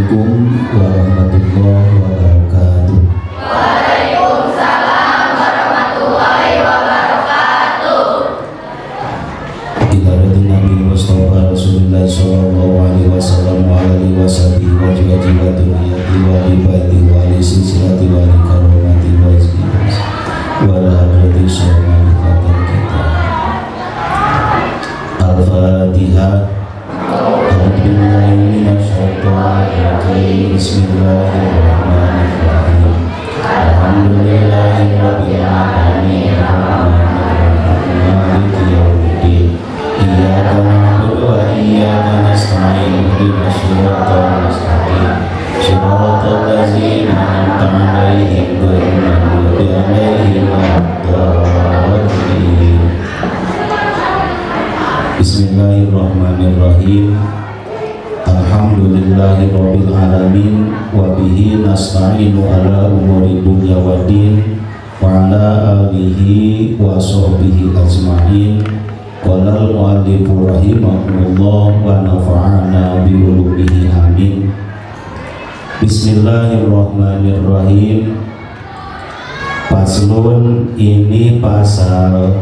Assalamualaikum warahmatullahi wabarakatuh. Waalaikumsalam warahmatullahi wabarakatuh. Kita berarti Nabi Mustafa Rasulullah sallallahu alaihi wasallam wa alihi washabihi wa jiwa duriyati wa ibadi wa li silsilati wa li karomati wa izkibas wa la hadrati syamali khatam kita. Al-Fatihah. Bismillahirrahmanirrahim. Alhamdulillahirabbil alamin. Maliki yaumiddin. Iyyaka na'budu wa iyyaka nasta'in. Ihdinas siratal mustaqim. Shiratal ladzina an'amta 'alaihim ghairil maghdubi 'alaihim waladdallin. Bismillahirrahmanirrahim. Alhamdulillahirabbil alamin wa bihi nasta'inu ala umuri dunya waddin wa ala alihi wa sahbihi ajma'in. Qala al-mu'allifu rahimahullah wa nafa'ana bi ulumihi amin. Bismillahirrahmanirrahim. Paslun ini pasal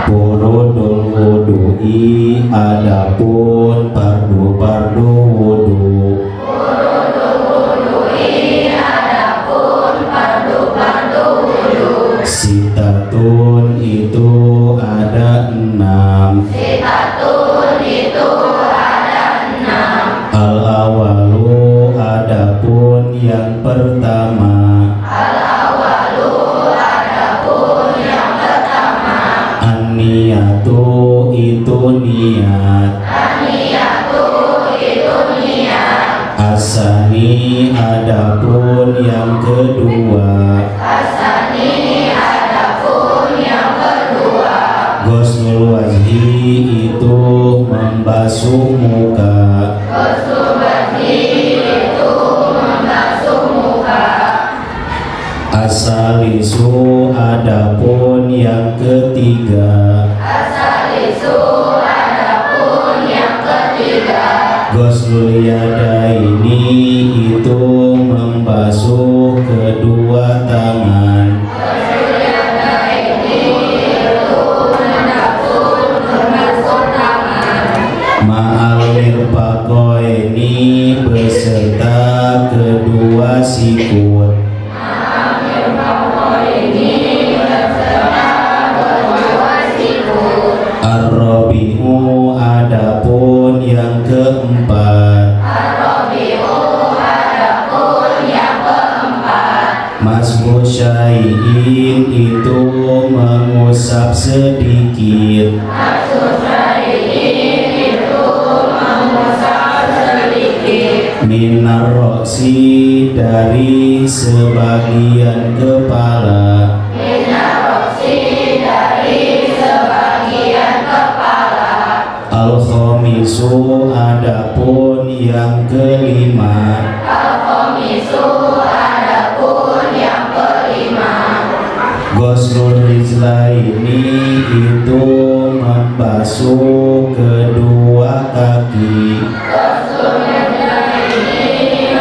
Furudul wudu'i, adapun fardu-fardu wudu. Furudul wudu'i, adapun fardu-fardu wudu. Sitatun itu ada 6. Sitatun itu ada 6. Al-awalu, adapun yang pertama. An-niyatu itu niat. An-niyatu itu niat. Asani adapun yang kedua. Asani adapun yang kedua. Ghuslul wajhi itu membasuh muka. Ghuslul wajhi itu membasuh muka. Asalisu adapun yang ketiga. Asalisu adapun yang ketiga. Ghuslul yadaini itu membasuh kedua tangan. Ghuslul yadaini itu membasuh tangan. Ma'al mirfaqaini beserta kedua sikut. Ar-rabi'u adapun yang keempat. Ar-rabi'u adapun yang keempat. Mashu syai'in itu mengusap sedikit. Mashu syai'in itu mengusap sedikit. Minar roksi dari sebagian kepala. Al-khamisu adapun yang kelima. Al-khamisu adapun yang kelima. Ghuslul rijlaini itu membasuh kedua kaki. Ghuslul rijlaini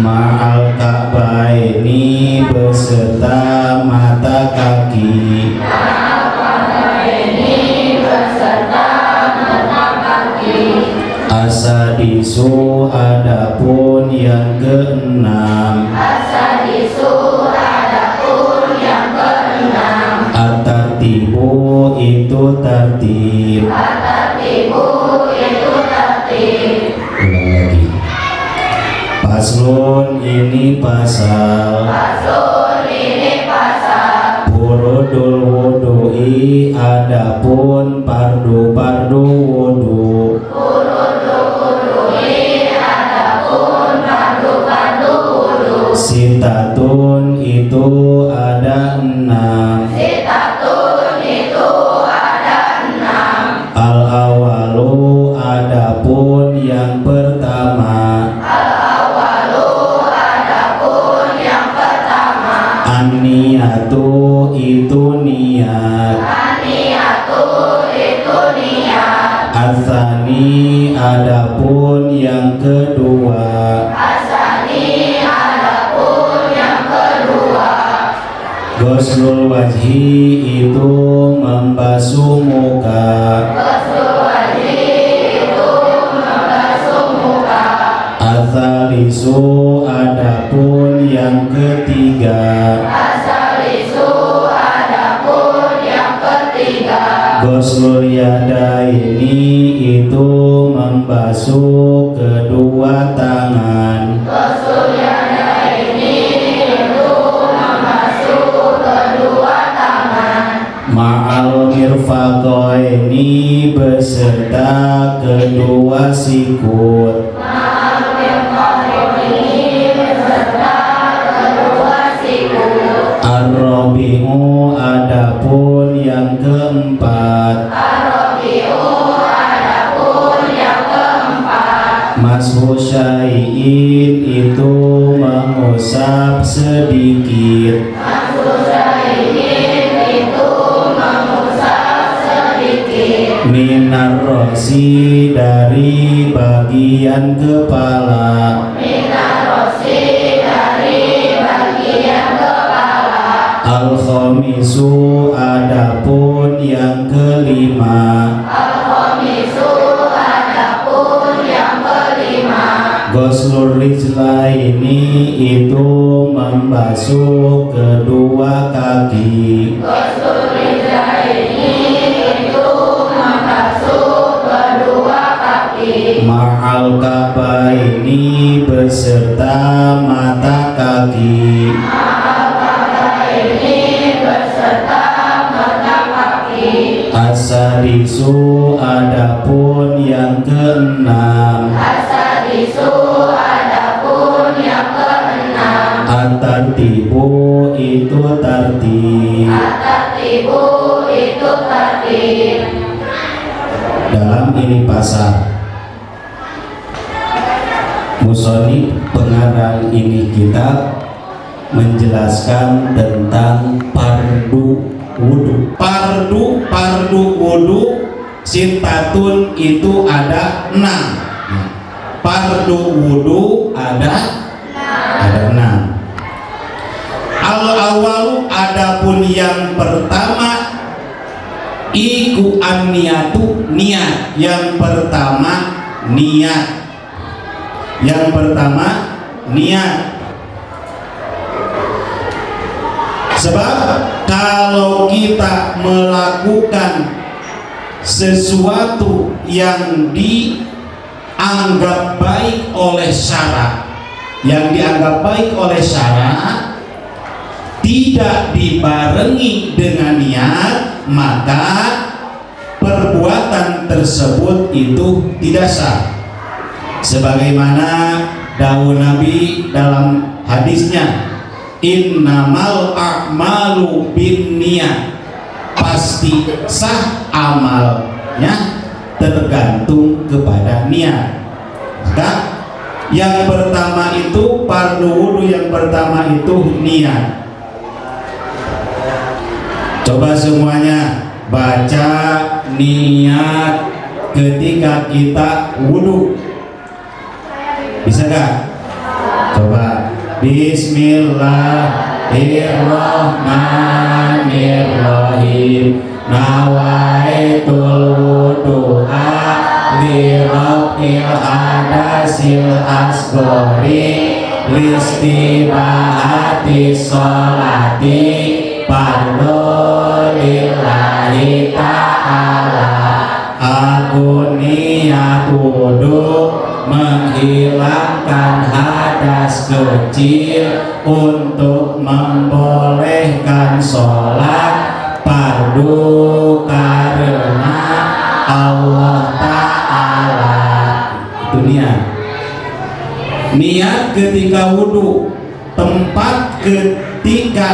Ma'al ka'baini beserta mata kaki. Asadisu adapun yang keenam. Asadisu adapun yang keenam. At-tartibu itu tertib. At-tartibu itu tertib. Ulang lagi. Paslun ini pasal. Paslun ini pasal. Furudul wudu'i adapun fardu-fardu wudu. Sitatun itu ada 6. Sitatun itu ada 6. Al-awalu adapun yang pertama. Al-awalu adapun yang pertama. An-niyatu itu niat. An-niyatu itu itu niat. Atsani adapun yang kedua. Asani adapun yang kedua. Ghuslul wajhi itu membasuh muka. Ghuslul wajhi itu membasuh muka. Atsalisu adapun yang ketiga. Asalisu adapun yang ketiga. Ghuslul yadaini itu membasuh kedua tangan. Ghuslul yadaini itu membasuh kedua tangan. Ma'al mirfaqaini beserta kedua sikut. Ar-Rabi'u adapun yang keempat. Ar-Rabi'u adapun yang keempat. Mashu syai'in itu mengusap sedikit. Mashusyai'in itu mengusap sedikit. Minar rosi dari bagian kepala. Minar rosi dari bagian kepala. Al-khamisu adapun yang kelima. Al-khamisu adapun yang kelima. Ghuslur rijlaini itu membasuh kedua kaki. Ghuslul rijlaini itu membasuh kedua kaki. Ma'al kabaini beserta mata kaki. Ini beserta mata kaki. Asadisu adapun yang keenam. Asadisu adapun yang keenam. At-tartibu itu tartib. At-tartibu itu tertib. Dalam ini pasal musonif pengarang ini kitab menjelaskan tentang fardu wudu. Fardu wudu sintatun itu ada 6. Fardu wudu ada 6. Al-awalu adapun yang pertama iku an-niyatu niat. Yang pertama niat. Yang pertama niat. Sebab kalau kita melakukan sesuatu yang dianggap baik oleh syara, tidak dibarengi dengan niat, maka perbuatan tersebut itu tidak sah. Sebagaimana dawuh Nabi dalam hadisnya, innamal a'malu binniyat, pasti sah amalnya tergantung kepada niat. Maka yang pertama itu fardu wudu, yang pertama itu niat. Coba semuanya baca niat ketika kita wudu. Bisa gak? Coba. Bismillahirrahmanirrahim. Nawaitul wudu'a li rabbil hadasil asghari listibahati sholati fardhu lillahi ta'ala. Aku niat wudu menghilangkan hadas kecil untuk membolehkan sholat fardu karena Allah Ta'ala. Itu niat ketika wudhu. Tempat ketika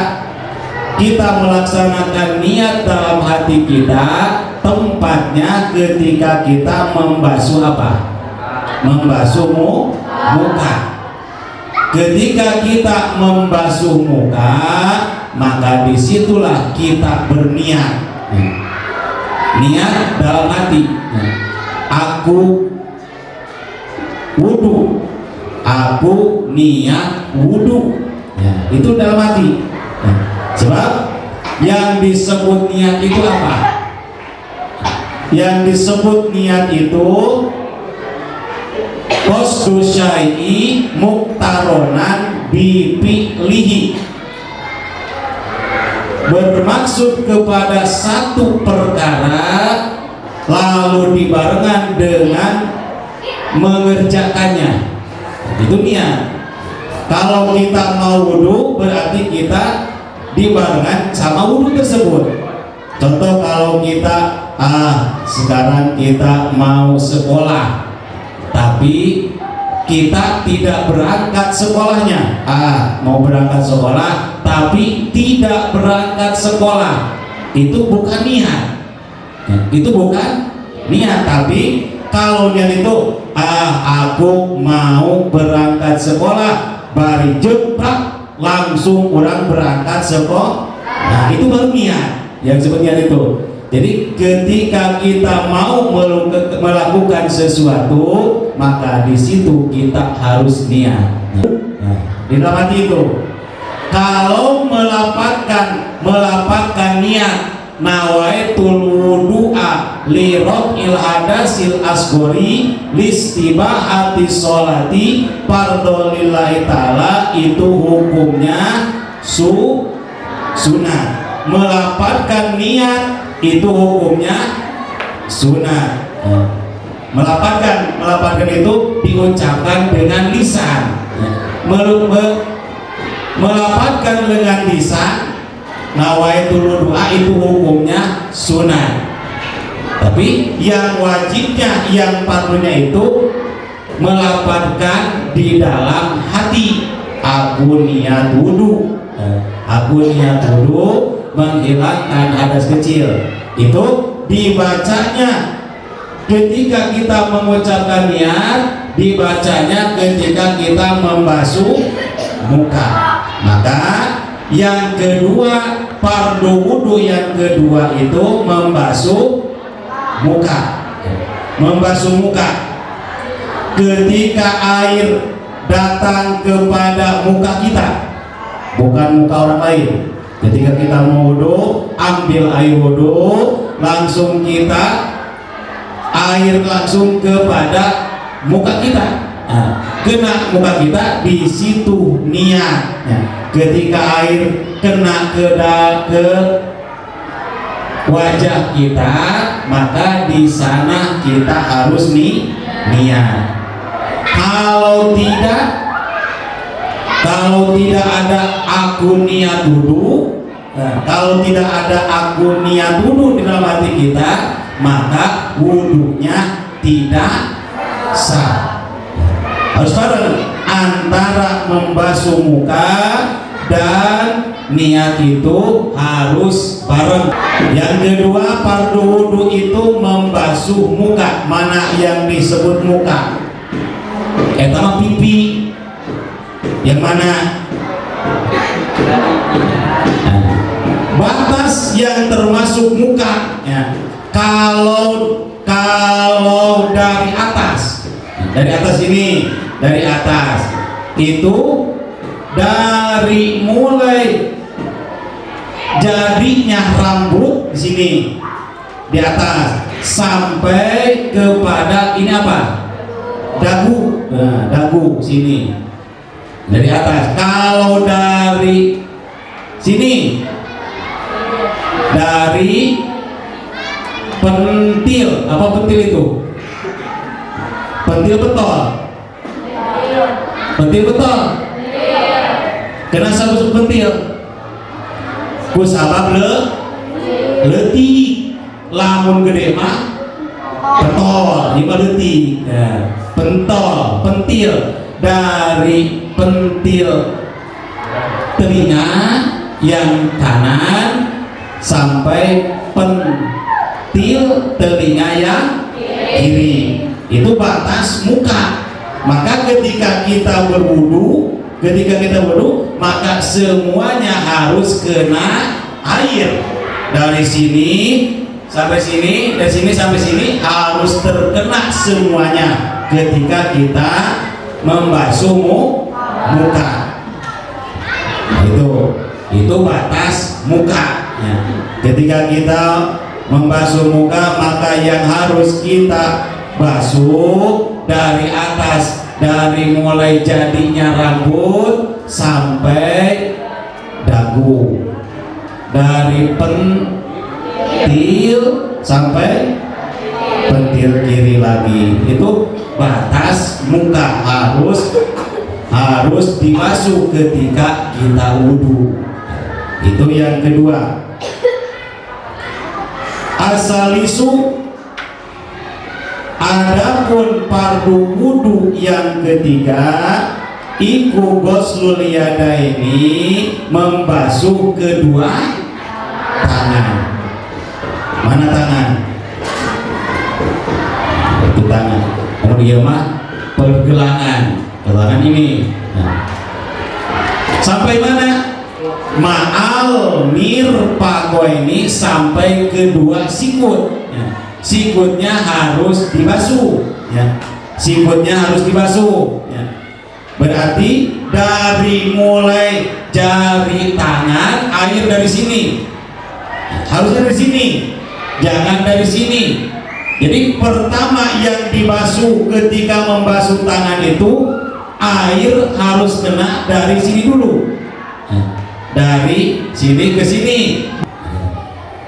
kita melaksanakan niat dalam hati kita, tempatnya ketika kita membasuh apa? Membasuh muka. Ketika kita membasuh muka, maka disitulah kita berniat. niat dalam hati. Aku wudu, aku niat wudu, itu dalam hati. Sebab yang disebut niat itu apa? Yang disebut niat itu qasdu syai'i muqtaronan bi fi'lihi, bermaksud kepada satu perkara lalu dibarengan dengan mengerjakannya, itu niat. Kalau kita mau wudhu berarti kita dibarengan sama wudhu tersebut. Contoh kalau kita sekarang kita mau sekolah tapi kita tidak berangkat sekolahnya, mau berangkat sekolah tapi tidak berangkat sekolah, itu bukan niat. Itu bukan niat. Tapi kalau niat itu aku mau berangkat sekolah, bari jebak langsung orang berangkat sekolah, nah itu baru niat. Yang sebenarnya itu. Jadi ketika kita mau melakukan sesuatu, maka di situ kita harus niat. Nah, di dalam hati itu. Kalau melapatkan niat, nawaitul wudu'a li raf'il hadasil asghari listibahati sholati fardholillahi ta'ala, itu hukumnya sunat. Melapatkan niat itu hukumnya sunat. Melapatkan itu diucapkan dengan lisan. Melapatkan dengan lisan nawaitul wudu'a itu hukumnya sunat. Tapi yang wajibnya, yang fardunya itu melapatkan di dalam hati. Aku niat wudu, aku niat wudu menghilangkan hadas kecil. Itu dibacanya ketika kita mengucapkan niat, dibacanya ketika kita membasuh muka. Maka yang kedua, fardu wudu yang kedua itu membasuh muka. Membasuh muka. Ketika air datang kepada muka kita, bukan muka orang lain. Ketika kita mau wudu, ambil air wudu, langsung kita air langsung kepada muka kita. Kena muka kita, di situ niat. Ketika air kena ke wajah kita, maka di sana kita harus niat. Kalau tidak ada aku niat wudu, kalau tidak ada aku niat wudu di dalam hati kita, maka wudunya tidak sah. Harus bareng antara membasuh muka dan niat itu harus bareng. Yang kedua, fardu wudu itu membasuh muka. Mana yang disebut muka? Etama pipi. Yang mana? Batas yang termasuk muka ya. Kalau dari atas ini, dari atas itu dari mulai jadinya rambut di sini di atas sampai kepada ini apa? Dagu. Nah, dagu sini dari atas. Kalau dari sini dari pentil, apa pentil itu? Pentil betol. Pentil betol. Kena sabuk pentil. Kusabab leutik. Lamun gede mah betol, ini mah leutik. Pentol, pentil, dari pentil telinga yang kanan sampai pentil telinga yang kiri, itu batas muka. Maka ketika kita berwudu, maka semuanya harus kena air. Dari sini sampai sini, dari sini sampai sini harus terkena semuanya ketika kita membasuh muka. Nah, itu batas muka ya. Ketika kita membasuh muka, maka yang harus kita basuh dari atas, dari mulai jadinya rambut sampai dagu, dari pentil sampai pentil kiri lagi. Itu batas muka harus dibasuh ketika kita wudhu. Itu yang kedua. Asalisu, adapun fardu wudhu yang ketiga, iku ghuslul yadaini, membasuh kedua tangan. Mana tangan? Itu tangan. Kemudian mah pergelangan ini. Nah. Sampai mana? Ma'al mirfaqo ini, sampai kedua sikut ya. Sikutnya harus dibasuh ya. Sikutnya harus dibasuh ya. Berarti dari mulai jari tangan, air dari sini harus dari sini, jangan dari sini. Jadi pertama yang dibasuh ketika membasuh tangan itu, air harus kena dari sini dulu ya. Dari sini ke sini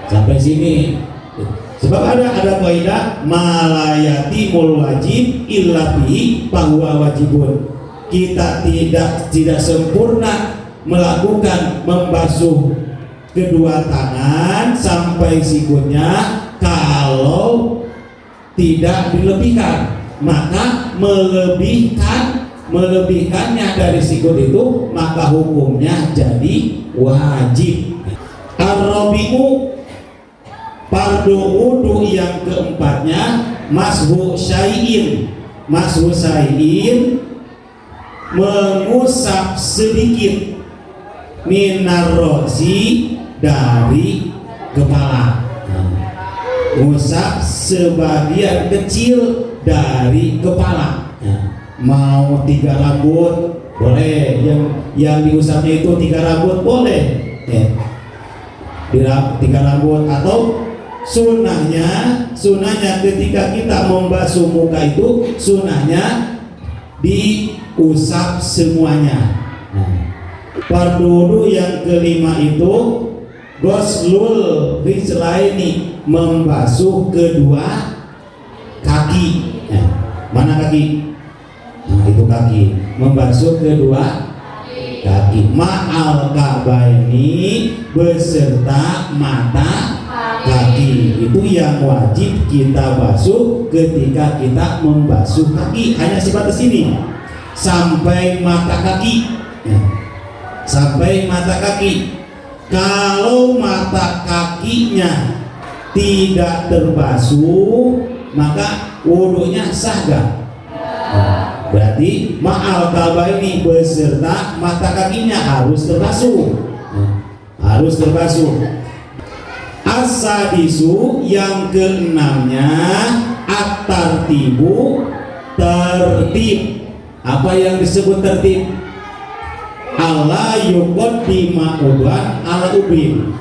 sampai sini. Sebab ada kaidah malayati mul wajib illa bi bahwa wajibun. Kita tidak sempurna melakukan membasuh kedua tangan sampai sikutnya kalau tidak dilebihkan. Maka melebihkannya dari sikut itu, maka hukumnya jadi wajib. Ar-rabi'u, fardu wudu yang keempatnya, mashu syai'in. Mashu syai'in, mengusap sedikit, minar rosi, dari kepala. Mengusap sebagian kecil dari kepala. Mau 3 rambut boleh, yang diusapnya itu 3 rambut boleh ya. 3 rambut. Atau sunahnya ketika kita membasuh muka itu, sunahnya diusap semuanya. Fardu wudu yang kelima itu ghuslul rijlaini, membasuh kedua kaki ya. Mana kaki? Nah, itu kaki, membasuh kedua kaki, ma'al kabaini, beserta mata kaki. Itu yang wajib kita basuh ketika kita membasuh kaki. Hanya sebatas ini, sampai mata kaki ya. Sampai mata kaki. Kalau mata kakinya tidak terbasuh, maka wudunya sah gak? Berarti ma'al kabaini, beserta mata kakinya harus terbasuh. Harus terbasuh. As-sadisu, yang keenamnya, at-tartibu, tertib. Apa yang disebut tertib? Allah yuqaddima uban ala ubin.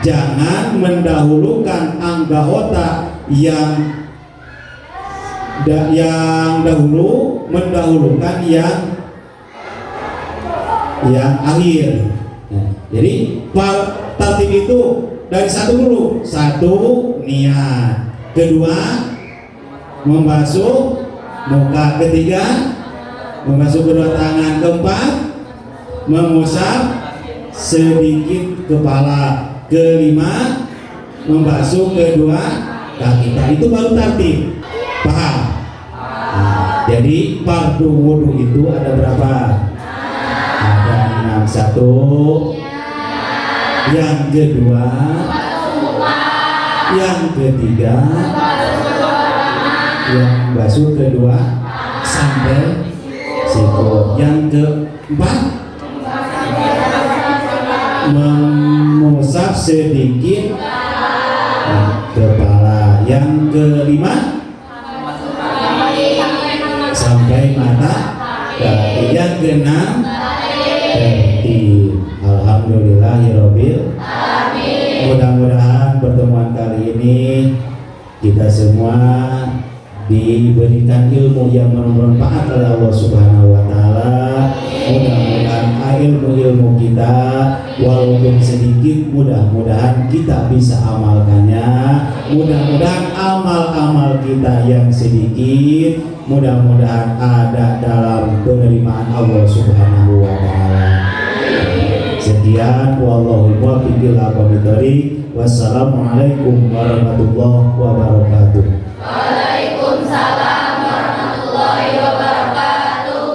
Jangan mendahulukan anggota yang dahulu mendahulukan yang akhir. Jadi tertib itu dari satu dulu. Satu, niat. Kedua, membasuh muka. Ketiga, membasuh kedua tangan. Keempat, mengusap sedikit kepala. Kelima, membasuh kedua kaki. Nah, itu baru tertib. Paham? Nah, jadi fardu wudu itu ada berapa? Ada 6. Satu, yang kedua, yang ketiga, yang basuh kedua sampai sikut. Yang keempat, mengusap sedikit kepala. Yang kelima, sampai mata kaki. Yang keenam, tertib. Alhamdulillahirobbil. Mudah-mudahan pertemuan kali ini kita semua diberikan ilmu yang bermanfaat oleh Allah Subhanahu wa taala. Mudah-mudahan ilmu-ilmu kita walaupun sedikit, mudah-mudahan kita bisa amalkannya. Mudah-mudahan amal-amal kita yang sedikit mudah-mudahan ada dalam penerimaan Allah Subhanahu wa taala. Sekian, wallahul muwaffiq ila aqwamit thoriq. Wassalamualaikum warahmatullahi wabarakatuh. Waalaikumsalam warahmatullahi wabarakatuh.